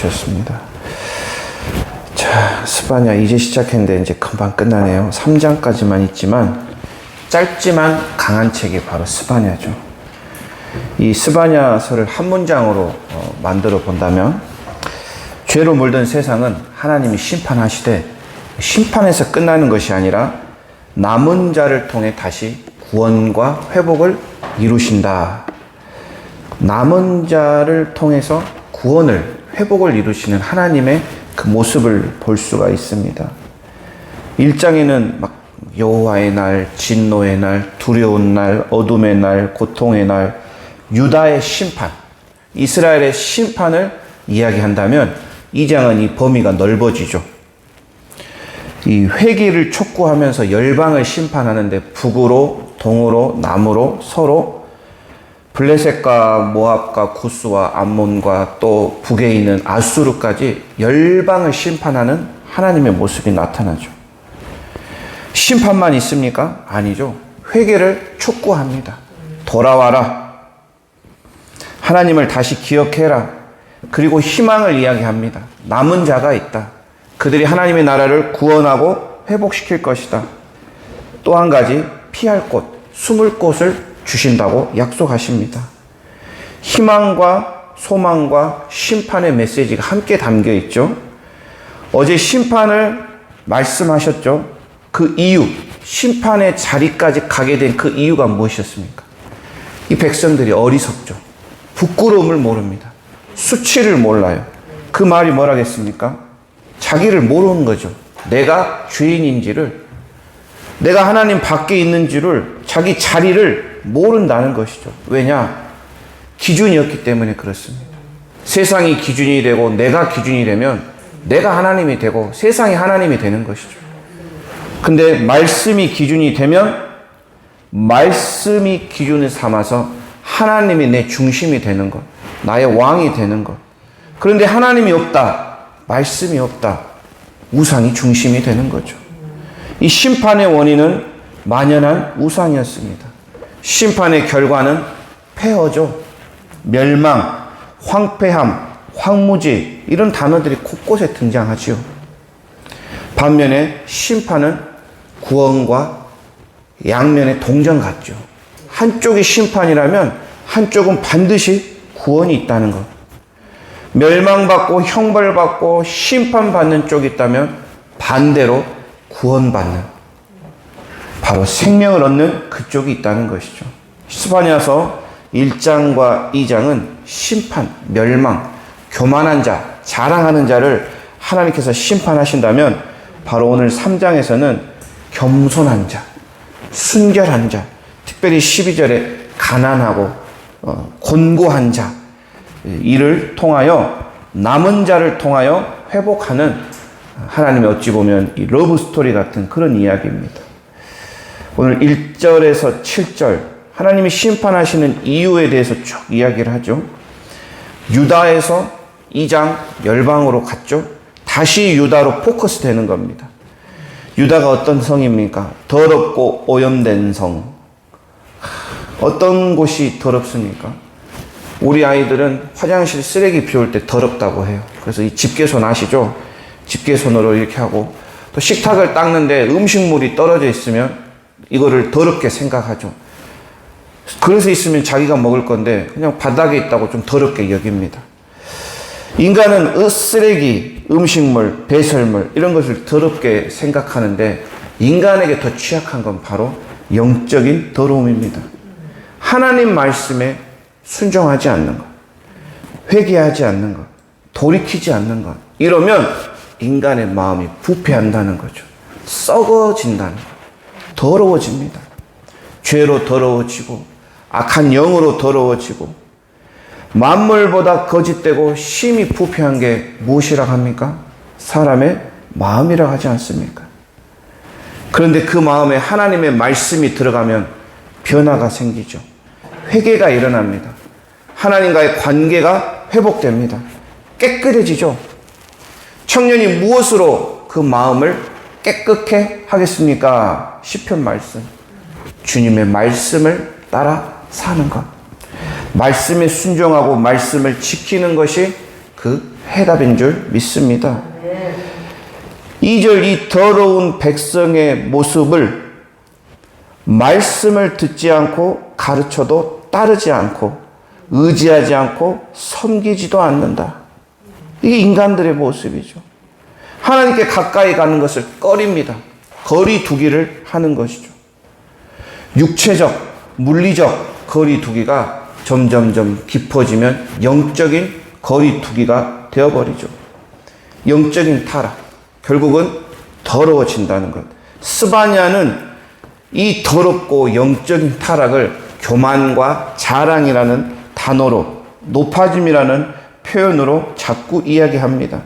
오셨습니다. 자, 스바냐 이제 시작했는데 이제 금방 끝나네요. 3장까지만 있지만 짧지만 강한 책이 바로 스바냐죠. 이 스바냐서를 한 문장으로 만들어 본다면, 죄로 물든 세상은 하나님이 심판하시되 심판에서 끝나는 것이 아니라 남은 자를 통해 다시 구원과 회복을 이루신다. 남은 자를 통해서 구원을, 회복을 이루시는 하나님의 그 모습을 볼 수가 있습니다. 1장에는 막 여호와의 날, 진노의 날, 두려운 날, 어둠의 날, 고통의 날, 유다의 심판, 이스라엘의 심판을 이야기한다면 2장은 이 범위가 넓어지죠. 이 회개를 촉구하면서 열방을 심판하는데 북으로, 동으로, 남으로 서로 블레셋과 모압과 구스와 암몬과 또 북에 있는 아수르까지 열방을 심판하는 하나님의 모습이 나타나죠. 심판만 있습니까? 아니죠. 회개를 촉구합니다. 돌아와라. 하나님을 다시 기억해라. 그리고 희망을 이야기합니다. 남은 자가 있다. 그들이 하나님의 나라를 구원하고 회복시킬 것이다. 또 한 가지, 피할 곳, 숨을 곳을 주신다고 약속하십니다. 희망과 소망과 심판의 메시지가 함께 담겨 있죠. 어제 심판을 말씀하셨죠. 그 이유, 심판의 자리까지 가게 된 그 이유가 무엇이었습니까? 이 백성들이 어리석죠. 부끄러움을 모릅니다. 수치를 몰라요. 그 말이 뭐라겠습니까? 자기를 모르는 거죠. 내가 죄인인지를, 내가 하나님 밖에 있는지를, 자기 자리를 모른다는 것이죠. 왜냐? 기준이었기 때문에 그렇습니다. 세상이 기준이 되고 내가 기준이 되면 내가 하나님이 되고 세상이 하나님이 되는 것이죠. 근데 말씀이 기준이 되면 말씀이 기준을 삼아서 하나님이 내 중심이 되는 것, 나의 왕이 되는 것. 그런데 하나님이 없다, 말씀이 없다, 우상이 중심이 되는 거죠. 이 심판의 원인은 만연한 우상이었습니다. 심판의 결과는 폐허죠. 멸망, 황폐함, 황무지, 이런 단어들이 곳곳에 등장하지요. 반면에 심판은 구원과 양면의 동전 같죠. 한쪽이 심판이라면 한쪽은 반드시 구원이 있다는 것. 멸망받고 형벌받고 심판받는 쪽이 있다면 반대로 구원받는, 바로 생명을 얻는 그쪽이 있다는 것이죠. 스바냐서 1장과 2장은 심판, 멸망, 교만한 자, 자랑하는 자를 하나님께서 심판하신다면, 바로 오늘 3장에서는 겸손한 자, 순결한 자, 특별히 12절에 가난하고 곤고한 자, 이를 통하여, 남은 자를 통하여 회복하는 하나님의 어찌 보면 이 러브 스토리 같은 그런 이야기입니다. 오늘 1절에서 7절 하나님이 심판하시는 이유에 대해서 쭉 이야기를 하죠. 유다에서 2장 열방으로 갔죠. 다시 유다로 포커스 되는 겁니다. 유다가 어떤 성입니까? 더럽고 오염된 성. 어떤 곳이 더럽습니까? 우리 아이들은 화장실 쓰레기 비울 때 더럽다고 해요. 그래서 이 집게손 아시죠? 집게손으로 이렇게 하고, 또 식탁을 닦는데 음식물이 떨어져 있으면 이거를 더럽게 생각하죠. 그래서 있으면 자기가 먹을 건데 그냥 바닥에 있다고 좀 더럽게 여깁니다. 인간은 쓰레기, 음식물, 배설물 이런 것을 더럽게 생각하는데, 인간에게 더 취약한 건 바로 영적인 더러움입니다. 하나님 말씀에 순종하지 않는 것, 회개하지 않는 것, 돌이키지 않는 것, 이러면 인간의 마음이 부패한다는 거죠. 썩어진다는 것, 더러워집니다. 죄로 더러워지고 악한 영으로 더러워지고, 만물보다 거짓되고 심히 부패한 게 무엇이라고 합니까? 사람의 마음이라고 하지 않습니까? 그런데 그 마음에 하나님의 말씀이 들어가면 변화가 생기죠. 회개가 일어납니다. 하나님과의 관계가 회복됩니다. 깨끗해지죠. 청년이 무엇으로 그 마음을 깨끗해 하겠습니까? 시편 말씀. 주님의 말씀을 따라 사는 것. 말씀에 순종하고 말씀을 지키는 것이 그 해답인 줄 믿습니다. 2절 이 더러운 백성의 모습을 말씀을 듣지 않고 가르쳐도 따르지 않고 의지하지 않고 섬기지도 않는다. 이게 인간들의 모습이죠. 하나님께 가까이 가는 것을 꺼립니다. 거리 두기를 하는 것이죠. 육체적, 물리적 거리 두기가 점점점 깊어지면 영적인 거리 두기가 되어버리죠. 영적인 타락, 결국은 더러워진다는 것. 스바냐는 이 더럽고 영적인 타락을 교만과 자랑이라는 단어로, 높아짐이라는 표현으로 자꾸 이야기합니다.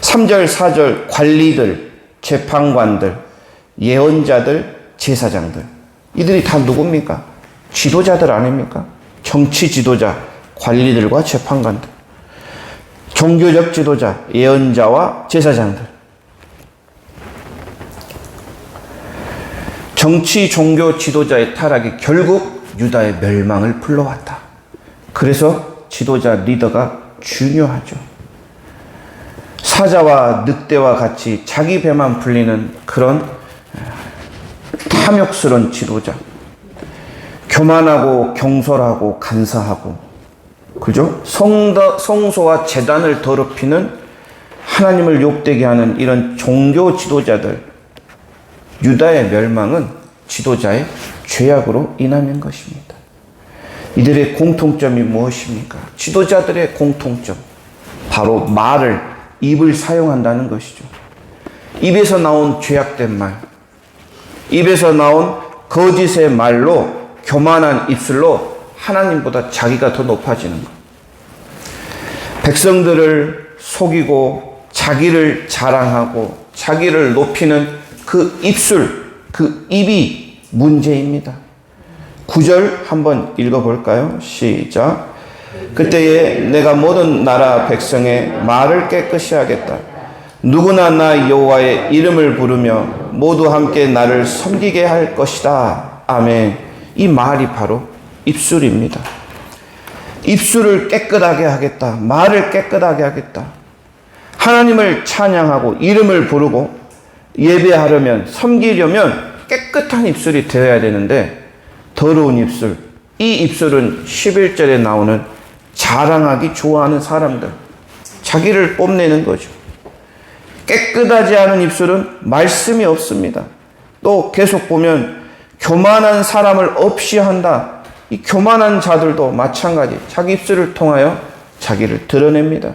3절, 4절 관리들, 재판관들, 예언자들, 제사장들, 이들이 다 누굽니까? 지도자들 아닙니까? 정치 지도자, 관리들과 재판관들, 종교적 지도자, 예언자와 제사장들. 정치, 종교 지도자의 타락이 결국 유다의 멸망을 불러왔다. 그래서 지도자, 리더가 중요하죠. 사자와 늑대와 같이 자기 배만 불리는 그런 탐욕스러운 지도자. 교만하고 경솔하고 간사하고, 그죠? 성소와 제단을 더럽히는, 하나님을 욕되게 하는 이런 종교 지도자들. 유다의 멸망은 지도자의 죄악으로 인함인 것입니다. 이들의 공통점이 무엇입니까? 지도자들의 공통점, 바로 말을, 입을 사용한다는 것이죠. 입에서 나온 죄악된 말, 입에서 나온 거짓의 말로, 교만한 입술로 하나님보다 자기가 더 높아지는 것. 백성들을 속이고 자기를 자랑하고 자기를 높이는 그 입술, 그 입이 문제입니다. 9절 한번 읽어볼까요? 시작. 그때에 내가 모든 나라 백성의 말을 깨끗이 하겠다. 누구나 나 여호와의 이름을 부르며 모두 함께 나를 섬기게 할 것이다. 아멘. 이 말이 바로 입술입니다. 입술을 깨끗하게 하겠다. 말을 깨끗하게 하겠다. 하나님을 찬양하고 이름을 부르고 예배하려면, 섬기려면 깨끗한 입술이 되어야 되는데 더러운 입술, 이 입술은 11절에 나오는 자랑하기 좋아하는 사람들, 자기를 뽐내는 거죠. 깨끗하지 않은 입술은 말씀이 없습니다. 또 계속 보면 교만한 사람을 없이 한다. 이 교만한 자들도 마찬가지, 자기 입술을 통하여 자기를 드러냅니다.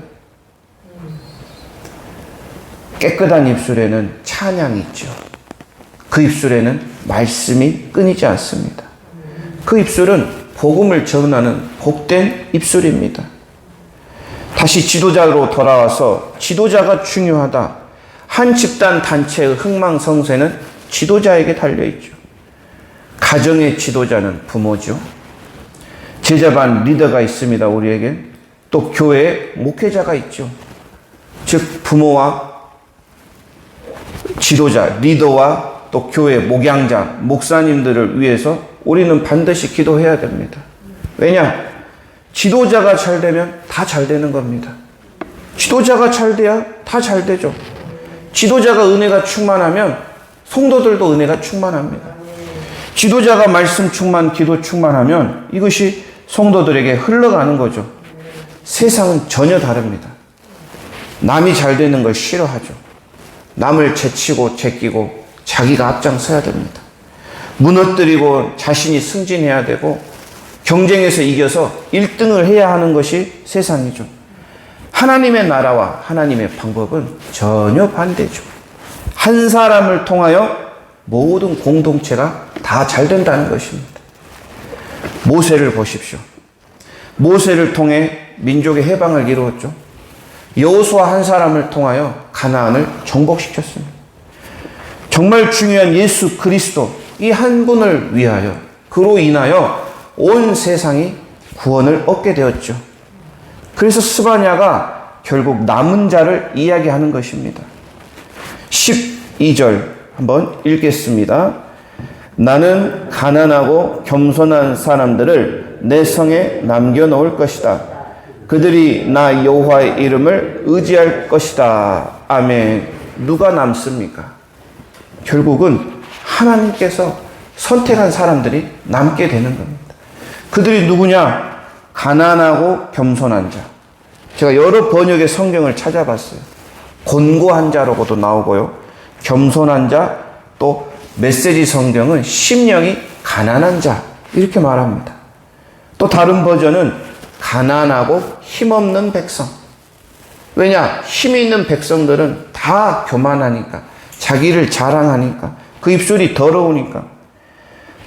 깨끗한 입술에는 찬양이 있죠. 그 입술에는 말씀이 끊이지 않습니다. 그 입술은 복음을 전하는 복된 입술입니다. 다시 지도자로 돌아와서 지도자가 중요하다. 한 집단 단체의 흥망성쇠는 지도자에게 달려있죠. 가정의 지도자는 부모죠. 제자반 리더가 있습니다. 우리에겐 또 교회에 목회자가 있죠. 즉 부모와 지도자, 리더와 또 교회 목양장, 목사님들을 위해서 우리는 반드시 기도해야 됩니다. 왜냐? 지도자가 잘 되면 다 잘 되는 겁니다. 지도자가 잘 돼야 다 잘 되죠. 지도자가 은혜가 충만하면 성도들도 은혜가 충만합니다. 지도자가 말씀 충만, 기도 충만하면 이것이 성도들에게 흘러가는 거죠. 세상은 전혀 다릅니다. 남이 잘 되는 걸 싫어하죠. 남을 제치고 제끼고 자기가 앞장서야 됩니다. 무너뜨리고 자신이 승진해야 되고 경쟁에서 이겨서 1등을 해야 하는 것이 세상이죠. 하나님의 나라와 하나님의 방법은 전혀 반대죠. 한 사람을 통하여 모든 공동체가 다 잘 된다는 것입니다. 모세를 보십시오. 모세를 통해 민족의 해방을 이루었죠. 여호수아 한 사람을 통하여 가나안을 정복시켰습니다. 정말 중요한 예수 그리스도, 이 한 분을 위하여, 그로 인하여 온 세상이 구원을 얻게 되었죠. 그래서 스바냐가 결국 남은 자를 이야기하는 것입니다. 12절 한번 읽겠습니다. 나는 가난하고 겸손한 사람들을 내 성에 남겨놓을 것이다. 그들이 나 여호와의 이름을 의지할 것이다. 아멘. 누가 남습니까? 결국은 하나님께서 선택한 사람들이 남게 되는 겁니다. 그들이 누구냐? 가난하고 겸손한 자. 제가 여러 번역의 성경을 찾아봤어요. 곤고한 자라고도 나오고요. 겸손한 자, 또 메시지 성경은 심령이 가난한 자 이렇게 말합니다. 또 다른 버전은 가난하고 힘없는 백성. 왜냐? 힘이 있는 백성들은 다 교만하니까, 자기를 자랑하니까, 그 입술이 더러우니까.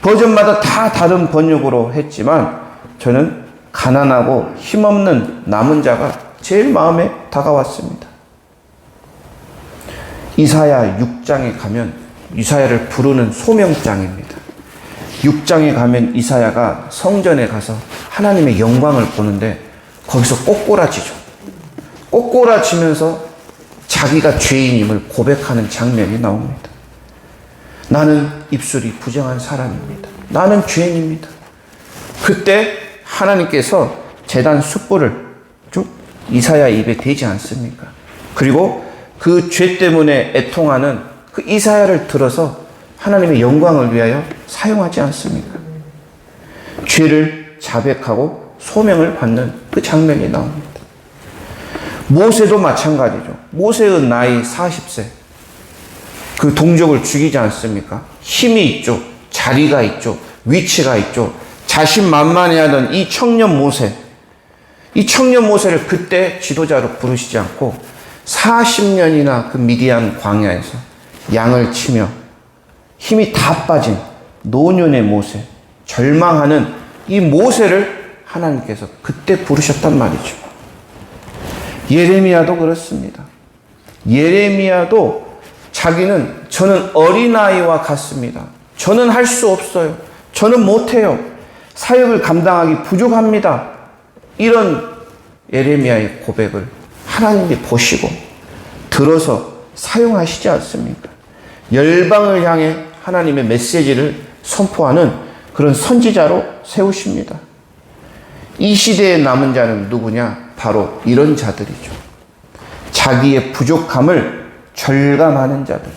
버전마다 다 다른 번역으로 했지만 저는 가난하고 힘없는 남은 자가 제일 마음에 다가왔습니다. 이사야 6장에 가면 이사야를 부르는 소명장입니다. 6장에 가면 이사야가 성전에 가서 하나님의 영광을 보는데 거기서 꼬꼬라지죠. 꼬꼬라지면서 자기가 죄인임을 고백하는 장면이 나옵니다. 나는 입술이 부정한 사람입니다. 나는 죄인입니다. 그때 하나님께서 제단 숯불을 쭉 이사야 입에 대지 않습니까? 그리고 그 죄 때문에 애통하는 그 이사야를 들어서 하나님의 영광을 위하여 사용하지 않습니까? 죄를 자백하고 소명을 받는 그 장면이 나옵니다. 모세도 마찬가지죠. 모세의 나이 40세. 그 동족을 죽이지 않습니까? 힘이 있죠. 자리가 있죠. 위치가 있죠. 자신만만해하던 이 청년 모세. 이 청년 모세를 그때 지도자로 부르시지 않고 40년이나 그 미디안 광야에서 양을 치며 힘이 다 빠진 노년의 모세, 절망하는 이 모세를 하나님께서 그때 부르셨단 말이죠. 예레미야도 그렇습니다. 예레미야도 자기는 저는 어린아이와 같습니다. 저는 할 수 없어요. 저는 못해요. 사역을 감당하기 부족합니다. 이런 예레미야의 고백을 하나님이 보시고 들어서 사용하시지 않습니까? 열방을 향해 하나님의 메시지를 선포하는 그런 선지자로 세우십니다. 이 시대에 남은 자는 누구냐? 바로 이런 자들이죠. 자기의 부족함을 절감하는 자들.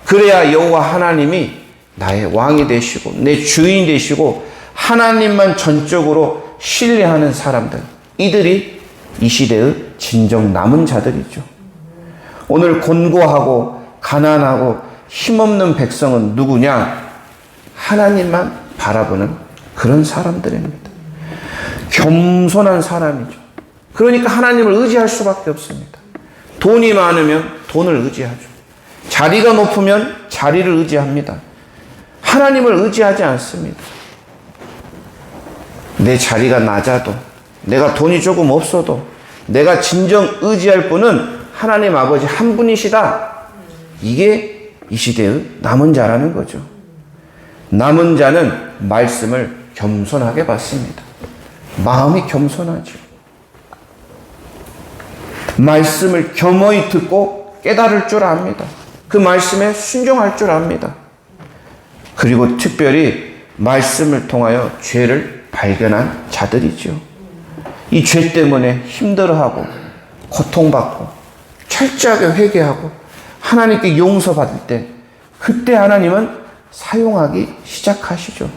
그래야 여호와 하나님이 나의 왕이 되시고 내 주인이 되시고 하나님만 전적으로 신뢰하는 사람들. 이들이 이 시대의 진정 남은 자들이죠. 오늘 곤고하고 가난하고 힘없는 백성은 누구냐? 하나님만 바라보는 그런 사람들입니다. 겸손한 사람이죠. 그러니까 하나님을 의지할 수밖에 없습니다. 돈이 많으면 돈을 의지하죠. 자리가 높으면 자리를 의지합니다. 하나님을 의지하지 않습니다. 내 자리가 낮아도, 내가 돈이 조금 없어도, 내가 진정 의지할 분은 하나님 아버지 한 분이시다. 이게 이 시대의 남은 자라는 거죠. 남은 자는 말씀을 겸손하게 받습니다. 마음이 겸손하죠. 말씀을 겸허히 듣고 깨달을 줄 압니다. 그 말씀에 순종할 줄 압니다. 그리고 특별히 말씀을 통하여 죄를 발견한 자들이죠. 이 죄 때문에 힘들어하고 고통받고 철저하게 회개하고 하나님께 용서받을 때 그때 하나님은 사용하기 시작하시죠.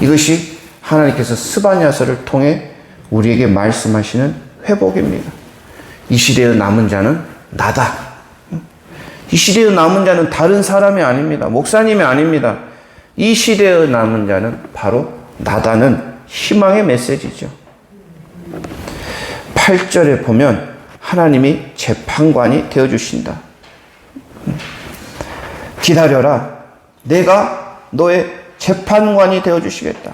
이것이 하나님께서 스바냐서를 통해 우리에게 말씀하시는 회복입니다. 이 시대의 남은 자는 나다. 이 시대의 남은 자는 다른 사람이 아닙니다. 목사님이 아닙니다. 이 시대의 남은 자는 바로 나다는 희망의 메시지죠. 8절에 보면 하나님이 재판관이 되어주신다. 기다려라. 내가 너의 재판관이 되어주시겠다.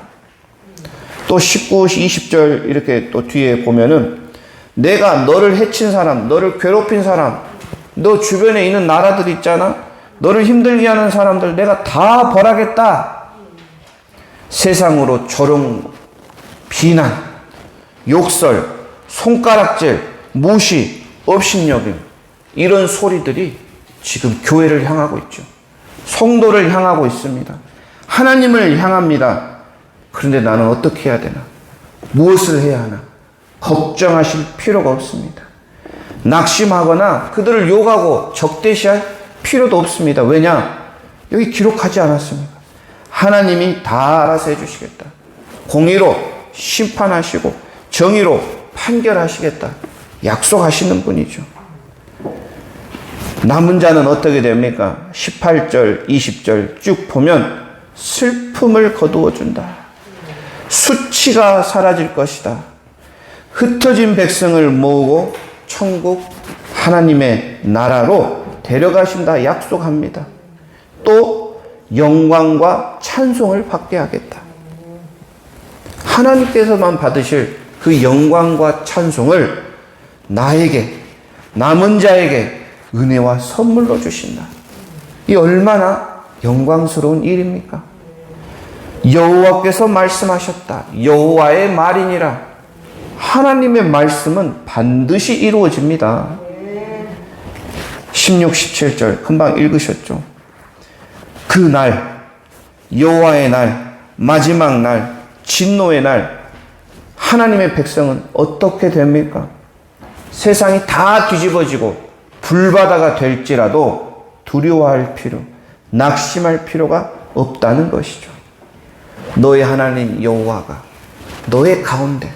또 19, 20절 이렇게 또 뒤에 보면은 내가 너를 해친 사람, 너를 괴롭힌 사람, 너 주변에 있는 나라들 있잖아. 너를 힘들게 하는 사람들 내가 다 벌하겠다. 세상으로 조롱, 비난, 욕설, 손가락질, 무시, 업신여김 이런 소리들이 지금 교회를 향하고 있죠. 성도를 향하고 있습니다. 하나님을 향합니다. 그런데 나는 어떻게 해야 되나? 무엇을 해야 하나? 걱정하실 필요가 없습니다. 낙심하거나 그들을 욕하고 적대시할 필요도 없습니다. 왜냐? 여기 기록하지 않았습니까? 하나님이 다 알아서 해주시겠다. 공의로 심판하시고 정의로 판결하시겠다. 약속하시는 분이죠. 남은 자는 어떻게 됩니까? 18절, 20절 쭉 보면 슬픔을 거두어 준다. 수치가 사라질 것이다. 흩어진 백성을 모으고 천국 하나님의 나라로 데려가신다 약속합니다. 또 영광과 찬송을 받게 하겠다. 하나님께서만 받으실 그 영광과 찬송을 나에게, 남은 자에게 은혜와 선물로 주신다. 이 얼마나 영광스러운 일입니까? 여호와께서 말씀하셨다. 여호와의 말이니라. 하나님의 말씀은 반드시 이루어집니다. 16, 17절 금방 읽으셨죠? 그 날, 여호와의 날, 마지막 날, 진노의 날, 하나님의 백성은 어떻게 됩니까? 세상이 다 뒤집어지고 불바다가 될지라도 두려워할 필요, 낙심할 필요가 없다는 것이죠. 너의 하나님 여호와가 너의 가운데,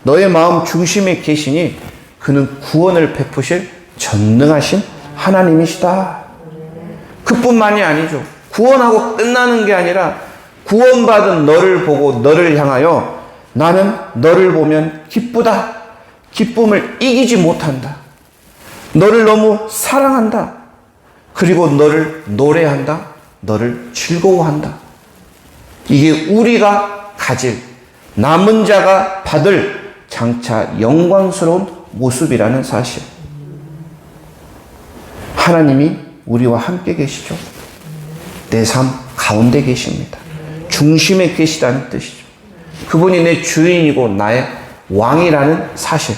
너의 마음 중심에 계시니 그는 구원을 베푸실 전능하신 하나님이시다. 그뿐만이 아니죠. 구원하고 끝나는 게 아니라 구원받은 너를 보고 너를 향하여 나는 너를 보면 기쁘다. 기쁨을 이기지 못한다. 너를 너무 사랑한다. 그리고 너를 노래한다. 너를 즐거워한다. 이게 우리가 가질, 남은 자가 받을 장차 영광스러운 모습이라는 사실. 하나님이 우리와 함께 계시죠. 내 삶 가운데 계십니다. 중심에 계시다는 뜻이죠. 그분이 내 주인이고 나의 왕이라는 사실.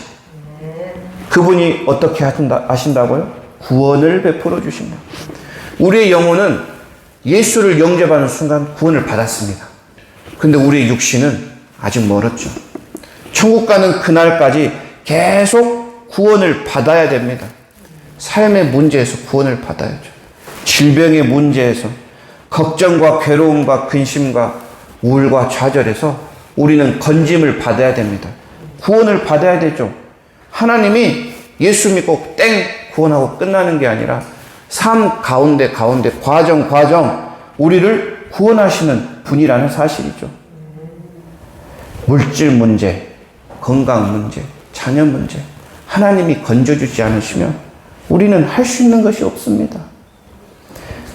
그분이 어떻게 하신다고요? 구원을 베풀어 주신다. 우리의 영혼은 예수를 영접하는 순간 구원을 받았습니다. 근데 우리의 육신은 아직 멀었죠. 천국 가는 그날까지 계속 구원을 받아야 됩니다. 삶의 문제에서 구원을 받아야죠. 질병의 문제에서, 걱정과 괴로움과 근심과 우울과 좌절에서 우리는 건짐을 받아야 됩니다. 구원을 받아야 되죠. 하나님이 예수 믿고 땡 구원하고 끝나는 게 아니라 삶 가운데 과정 우리를 구원하시는 분이라는 사실이죠. 물질 문제, 건강 문제, 자녀 문제, 하나님이 건져주지 않으시면 우리는 할 수 있는 것이 없습니다.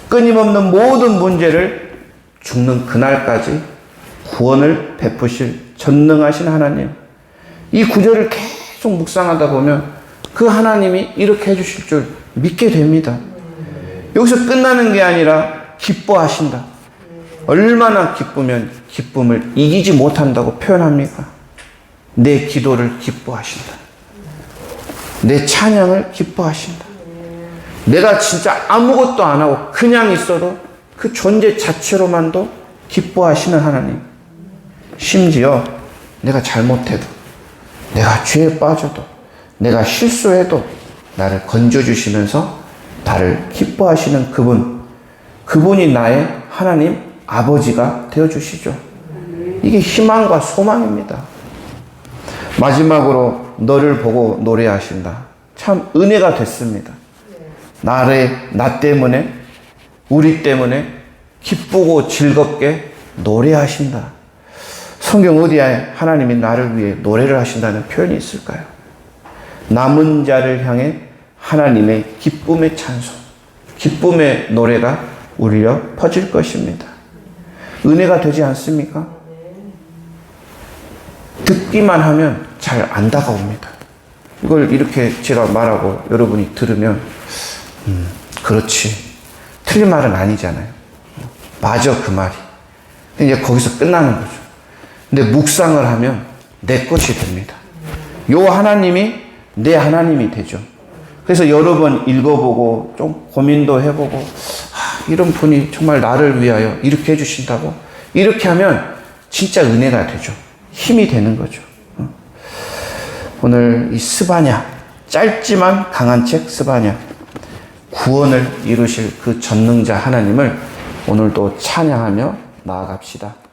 끊임없는 모든 문제를 죽는 그날까지 구원을 베푸실 전능하신 하나님. 이 구절을 계속 묵상하다 보면 그 하나님이 이렇게 해주실 줄 믿게 됩니다. 여기서 끝나는 게 아니라 기뻐하신다. 얼마나 기쁘면 기쁨을 이기지 못한다고 표현합니까? 내 기도를 기뻐하신다. 내 찬양을 기뻐하신다. 내가 진짜 아무것도 안 하고 그냥 있어도 그 존재 자체로만도 기뻐하시는 하나님. 심지어 내가 잘못해도, 내가 죄에 빠져도, 내가 실수해도 나를 건져주시면서 나를 기뻐하시는 그분이 나의 하나님 아버지가 되어주시죠. 이게 희망과 소망입니다. 마지막으로 너를 보고 노래하신다. 참 은혜가 됐습니다. 나 때문에, 우리 때문에 기쁘고 즐겁게 노래하신다. 성경 어디에 하나님이 나를 위해 노래를 하신다는 표현이 있을까요? 남은 자를 향해 하나님의 기쁨의 찬송, 기쁨의 노래가 울려 퍼질 것입니다. 은혜가 되지 않습니까? 듣기만 하면 잘 안 다가옵니다. 이걸 이렇게 제가 말하고 여러분이 들으면 그렇지. 틀린 말은 아니잖아요. 맞아, 그 말이. 이제 거기서 끝나는 거죠. 근데 묵상을 하면 내 것이 됩니다. 요 하나님이 내 하나님이 되죠. 그래서 여러 번 읽어보고 좀 고민도 해보고 이런 분이 정말 나를 위하여 이렇게 해주신다고? 이렇게 하면 진짜 은혜가 되죠. 힘이 되는 거죠. 오늘 이 스바냐, 짧지만 강한 책 스바냐, 구원을 이루실 그 전능자 하나님을 오늘도 찬양하며 나아갑시다.